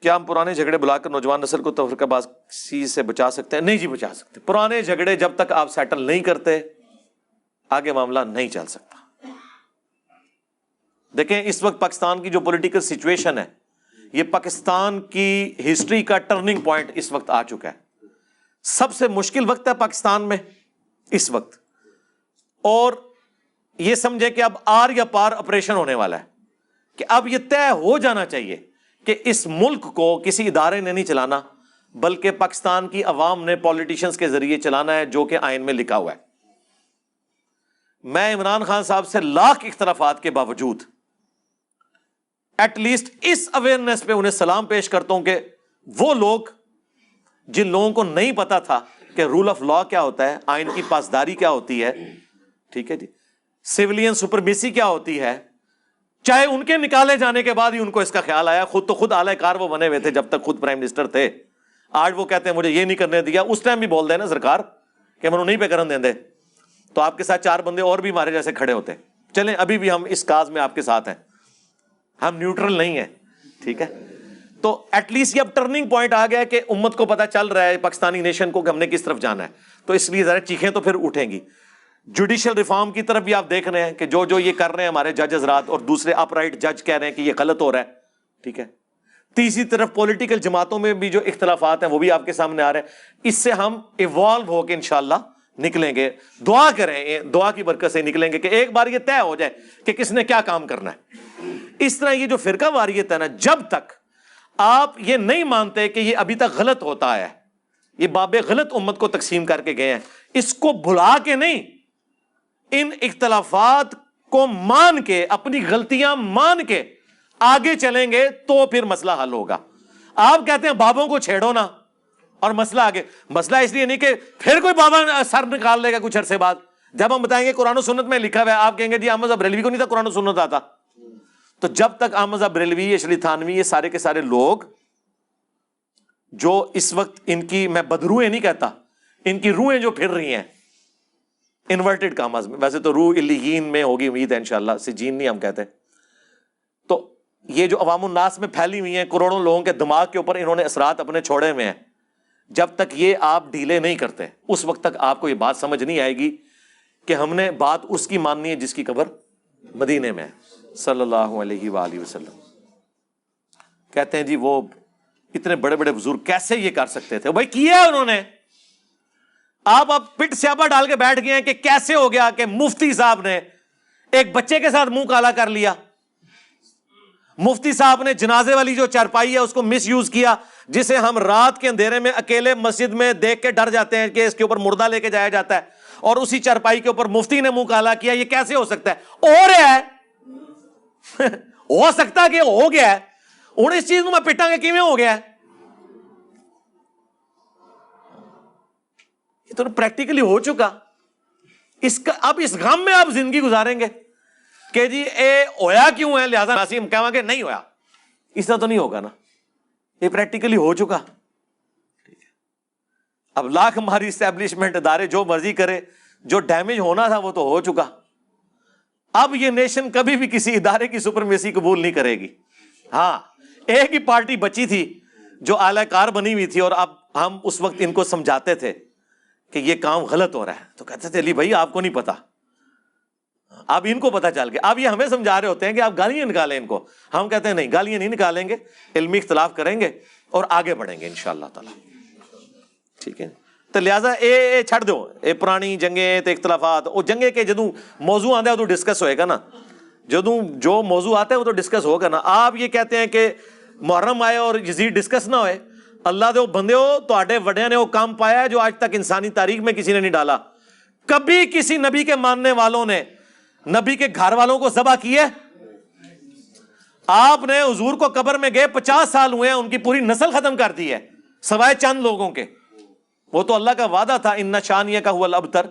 کیا ہم پرانے جھگڑے بلا کر نوجوان نسل کو تفرقہ بازی سے بچا سکتے ہیں؟ نہیں جی بچا سکتے. پرانے جھگڑے جب تک آپ سیٹل نہیں کرتے آگے معاملہ نہیں چل سکتا. دیکھیں اس وقت پاکستان کی جو پولیٹیکل سچویشن ہے یہ پاکستان کی ہسٹری کا ٹرننگ پوائنٹ اس وقت آ چکا ہے. سب سے مشکل وقت ہے پاکستان میں اس وقت, اور یہ سمجھے کہ اب آر یا پار آپریشن ہونے والا ہے, کہ اب یہ طے ہو جانا چاہیے کہ اس ملک کو کسی ادارے نے نہیں چلانا بلکہ پاکستان کی عوام نے پولیٹیشنز کے ذریعے چلانا ہے, جو کہ آئین میں لکھا ہوا ہے. میں عمران خان صاحب سے لاکھ اختلافات کے باوجود ایٹ لیسٹ اس اویئرنیس پہ انہیں سلام پیش کرتا ہوں کہ وہ لوگ جن لوگوں کو نہیں پتا تھا کہ رول آف لا کیا ہوتا ہے, آئین کی پاسداری کیا ہوتی ہے, ٹھیک ہے جی, سیولین سپرمیسی کیا ہوتی ہے, چاہے ان کے نکالے جانے کے بعد ہی ان کو اس کا خیال آیا. خود اعلی کار وہ بنے ہوئے تھے جب تک خود پرائم منسٹر تھے. آج وہ کہتے ہیں مجھے یہ نہیں کرنے دیا, اس ٹائم بھی بول دیں نا سرکار کہ منو نہیں پہ کرن دیں دے, تو آپ کے ساتھ 4 بندے اور بھی ہمارے جیسے کھڑے ہوتے. چلیں ابھی بھی ہم اس کاز میں آپ کے ساتھ ہیں, ہم نیوٹرل نہیں ہیں, ٹھیک ہے. تو ایٹ لیسٹ یہ اب ٹرننگ پوائنٹ آ گیا کہ امت کو پتا چل رہا ہے پاکستانی نیشن کو کہ ہم نے کس طرف جانا ہے, تو اس لیے ذرا چیخیں تو پھر اٹھیں گی. جوڈیشل ریفارم کی طرف بھی آپ دیکھ رہے ہیں کہ جو یہ کر رہے ہیں ہمارے جج حضرات, اور دوسرے اپ رائٹ جج کہہ رہے ہیں کہ یہ غلط ہو رہا ہے, ٹھیک ہے. تیسری طرف پولیٹیکل جماعتوں میں بھی جو اختلافات ہیں وہ بھی آپ کے سامنے آ رہے ہیں. اس سے ہم ایوالو ہو کے انشاءاللہ نکلیں گے. دعا کریں, دعا کی برکت سے نکلیں گے کہ ایک بار یہ طے ہو جائے کہ کس نے کیا کام کرنا ہے. اس طرح یہ جو فرقہ واریت ہے نا, جب تک آپ یہ نہیں مانتے کہ یہ ابھی تک غلط ہوتا ہے, یہ باب غلط امت کو تقسیم کر کے گئے ہیں, اس کو بھلا کے نہیں, ان اختلافات کو مان کے, اپنی غلطیاں مان کے آگے چلیں گے تو پھر مسئلہ حل ہوگا. آپ کہتے ہیں بابوں کو چھیڑو نا اور مسئلہ آگے, مسئلہ اس لیے نہیں کہ پھر کوئی بابا سر نکال لے گا کچھ عرصے بعد. جب ہم بتائیں گے قرآن و سنت میں لکھا ہوا ہے, آپ کہیں گے جی احمد صاحب بریلوی کو نہیں تھا قرآن و سنت آتا. تو جب تک احمد صاحب بریلوی, اشلی تھانوی, یہ سارے کے سارے لوگ جو اس وقت ان کی, میں بدروہیں نہیں کہتا, ان کی روحیں جو پھر رہی ہیں انورٹڈ کاماز میں, ویسے تو روح الیین میں ہوگی امید ہے انشاءاللہ, سجین نہیں ہم کہتے. تو یہ جو عوام الناس میں پھیلی ہوئی ہیں کروڑوں لوگوں کے دماغ کے اوپر انہوں نے اثرات اپنے چھوڑے ہوئے ہیں. جب تک یہ آپ ڈھیلے نہیں کرتے اس وقت تک آپ کو یہ بات سمجھ نہیں آئے گی کہ ہم نے بات اس کی ماننی ہے جس کی قبر مدینے میں ہے صلی اللہ علیہ وآلہ وسلم. کہتے ہیں جی وہ اتنے بڑے بڑے بزرگ کیسے یہ کر سکتے تھے؟ بھائی کیا ہے انہوں نے. آپ پٹ سیابہ ڈال کے بیٹھ گئے ہیں کہ کیسے ہو گیا کہ مفتی صاحب نے ایک بچے کے ساتھ منہ کالا کر لیا, مفتی صاحب نے جنازے والی جو چارپائی ہے اس کو مس یوز کیا, جسے ہم رات کے اندھیرے میں اکیلے مسجد میں دیکھ کے ڈر جاتے ہیں کہ اس کے اوپر مردہ لے کے جایا جاتا ہے, اور اسی چارپائی کے اوپر مفتی نے منہ کالا کیا. یہ کیسے ہو سکتا ہے؟ ہو رہا ہے ہو سکتا کہ ہو گیا ہے. ہوں اس چیز کو میں پٹاں گے کیویں ہو گیا ہے, یہ تو پریکٹیکلی ہو چکا. اس کا اب اس غم میں آپ زندگی گزاریں گے کہ جی اے ہویا کیوں ہے لہذا ناسیم کہیں گے نہیں ہویا. اس طرح تو نہیں ہوگا نا, یہ پریکٹیکلی ہو چکا. اب لاکھ ہماری اسٹیبلشمنٹ ادارے جو مرضی کرے, جو ڈیمیج ہونا تھا وہ تو ہو چکا. اب یہ نیشن کبھی بھی کسی ادارے کی سپرمیسی قبول نہیں کرے گی. ہاں ایک ہی پارٹی بچی تھی جو اعلی کار بنی ہوئی تھی, اور اب ہم اس وقت ان کو سمجھاتے تھے کہ یہ کام غلط ہو رہا ہے, تو کہتے تھے علی بھائی آپ کو نہیں پتا, اب ان کو پتا چل گیا. اب یہ ہمیں سمجھا رہے ہوتے ہیں کہ آپ گالیاں نکالیں ان کو. ہم کہتے ہیں نہیں, گالیاں نہیں نکالیں گے, علمی اختلاف کریں گے اور آگے بڑھیں گے انشاءاللہ تعالی. ٹھیک ہے, تو لہٰذا اے چھڑ دو, اے پرانی جنگیں تے اختلافات, وہ جنگیں کے جدوں موضوع آتا ہے تو ڈسکس ہوئے گا نا, جدوں جو موضوع آتا ہے وہ تو ڈسکس ہوگا نا. آپ یہ کہتے ہیں کہ محرم آئے اور یزید ڈسکس نہ ہوئے, اللہ دے بندے ہو تواڈے وڈیاں نے وہ کام پایا ہے جو آج تک انسانی تاریخ میں کسی نے نہیں ڈالا. کبھی کسی نبی کے ماننے والوں نے نبی کے گھر والوں کو ذبح کیے؟ آپ نے حضور کو قبر میں گئے 50 سال ہوئے ہیں, ان کی پوری نسل ختم کر دی ہے سوائے چند لوگوں کے. وہ تو اللہ کا وعدہ تھا, ان شانیہ کا هو الابتر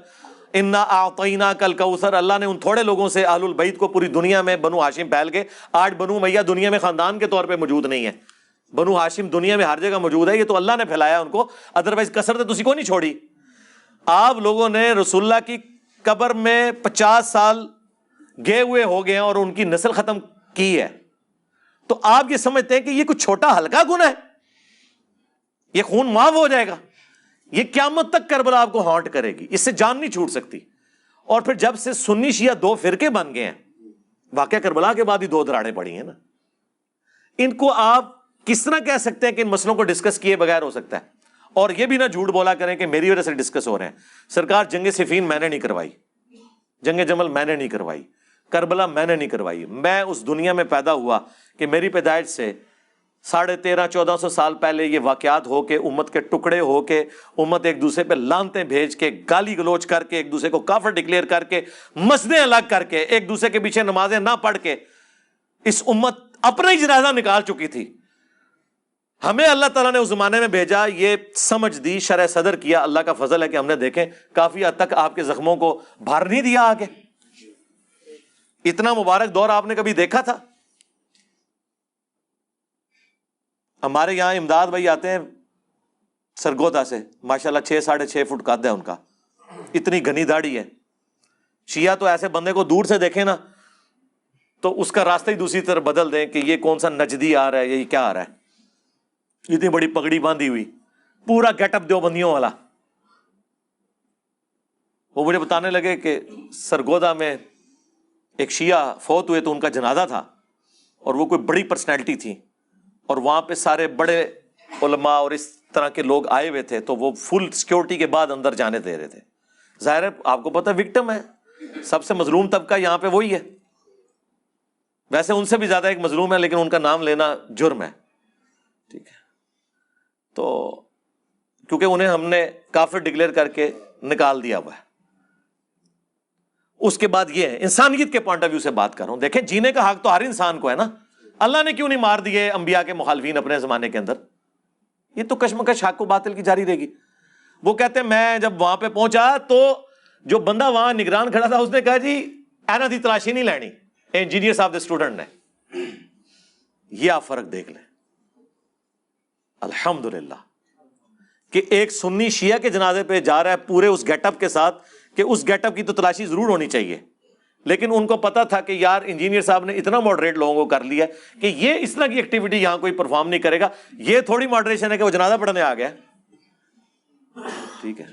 انا اعطیناک الکوثر. اللہ نے ان تھوڑے لوگوں سے اہل البیت کو پوری دنیا میں بنو ہاشم پھیل کے, آج بنو امیہ دنیا میں خاندان کے طور پہ موجود نہیں ہے, بنو ہاشم دنیا میں ہر جگہ موجود ہے, یہ تو اللہ نے پھیلایا ان کو, ادروائز کثرت تسی کو نہیں چھوڑی. آپ لوگوں نے رسول اللہ کی قبر میں 50 سال گئے ہوئے ہو گئے ہیں اور ان کی نسل ختم کی ہے, تو آپ یہ سمجھتے ہیں کہ یہ کچھ چھوٹا ہلکا گناہ ہے، یہ خون معاف ہو جائے گا؟ یہ قیامت تک کربلا آپ کو ہانٹ کرے گی، اس سے جان نہیں چھوٹ سکتی۔ اور پھر جب سے سنی شیعہ دو فرقے بن گئے ہیں، واقعہ کربلا کے بعد ہی دو دراڑیں پڑی ہیں نا، ان کو آپ کس طرح کہہ سکتے ہیں کہ ان مسئلوں کو ڈسکس کیے بغیر ہو سکتا ہے؟ اور یہ بھی نہ جھوٹ بولا کریں کہ میری وجہ سے ڈسکس ہو رہے ہیں۔ سرکار جنگ صفین میں نے نہیں کروائی، جنگ جمل میں نے نہیں کروائی، کربلا میں نے نہیں کروائی۔ میں اس دنیا میں پیدا ہوا کہ میری پیدائش سے 1350-1400 سال پہلے یہ واقعات ہو کے امت کے ٹکڑے ہو کے امت ایک دوسرے پہ لانتیں بھیج کے گالی گلوچ کر کے ایک دوسرے کو کافر ڈکلیئر کر کے مسجدیں الگ کر کے ایک دوسرے کے پیچھے نمازیں نہ پڑھ کے اس امت اپنا ہی جنازہ نکال چکی تھی۔ ہمیں اللہ تعالیٰ نے اس زمانے میں بھیجا، یہ سمجھ دی، شرح صدر کیا۔ اللہ کا فضل ہے کہ ہم نے دیکھیں کافی حد تک آپ کے زخموں کو بھر نہیں دیا آگے۔ اتنا مبارک دور آپ نے کبھی دیکھا تھا؟ ہمارے یہاں امداد بھائی آتے ہیں سرگودا سے، ماشاءاللہ 6-6.5 فٹ قد ہے ان کا، اتنی گھنی داڑھی ہے۔ شیعہ تو ایسے بندے کو دور سے دیکھیں نا تو اس کا راستہ ہی دوسری طرف بدل دیں کہ یہ کون سا نجدی آ رہا ہے، یہ کیا آ رہا ہے، اتنی بڑی پگڑی باندھی ہوئی، پورا گیٹ اپ دیوبندیوں والا۔ وہ مجھے بتانے لگے کہ سرگودا میں ایک شیعہ فوت ہوئے تو ان کا جنازہ تھا، اور وہ کوئی بڑی پرسنالٹی تھی، اور وہاں پہ سارے بڑے علماء اور اس طرح کے لوگ آئے ہوئے تھے، تو وہ فل سیکیورٹی کے بعد اندر جانے دے رہے تھے۔ ظاہر ہے آپ کو پتہ ہے وکٹم ہے، سب سے مظلوم طبقہ یہاں پہ وہی ہے۔ ویسے ان سے بھی زیادہ ایک مظلوم ہے، لیکن ان کا نام لینا جرم ہے، ٹھیک ہے؟ تو کیونکہ انہیں ہم نے کافر ڈکلیئر کر کے نکال دیا ہوا ہے۔ اس کے بعد یہ ہے انسانیت کے پوائنٹ آف ویو سے بات کر رہا ہوں۔ دیکھیں جینے کا حق تو ہر انسان کو ہے نا، اللہ نے کیوں نہیں مار دیے انبیاء کے مخالفین اپنے زمانے کے اندر؟ یہ تو کشمکش حق و باطل کی جاری رہے گی۔ وہ کہتے ہیں میں جب وہاں پہ پہنچا تو جو بندہ وہاں نگران کھڑا تھا اس نے کہا جی اینا دی تلاشی نہیں لینی، انجینئر صاحب دے اسٹوڈنٹ نے۔ یہ آپ فرق دیکھ لیں الحمدللہ کہ ایک سنی شیعہ کے جنازے پہ جا رہا ہے پورے اس گیٹ اپ کے ساتھ، کہ اس گیٹ اپ کی تو تلاشی ضرور ہونی چاہیے، لیکن ان کو پتا تھا کہ یار انجینئر صاحب نے اتنا ماڈریٹ لوگوں کو کر لیا کہ یہ اس طرح کی ایکٹیویٹی یہاں کوئی پرفارم نہیں کرے گا۔ یہ تھوڑی ماڈریشن ہے کہ وہ جنازہ پڑھنے آ گیا، ٹھیک ہے؟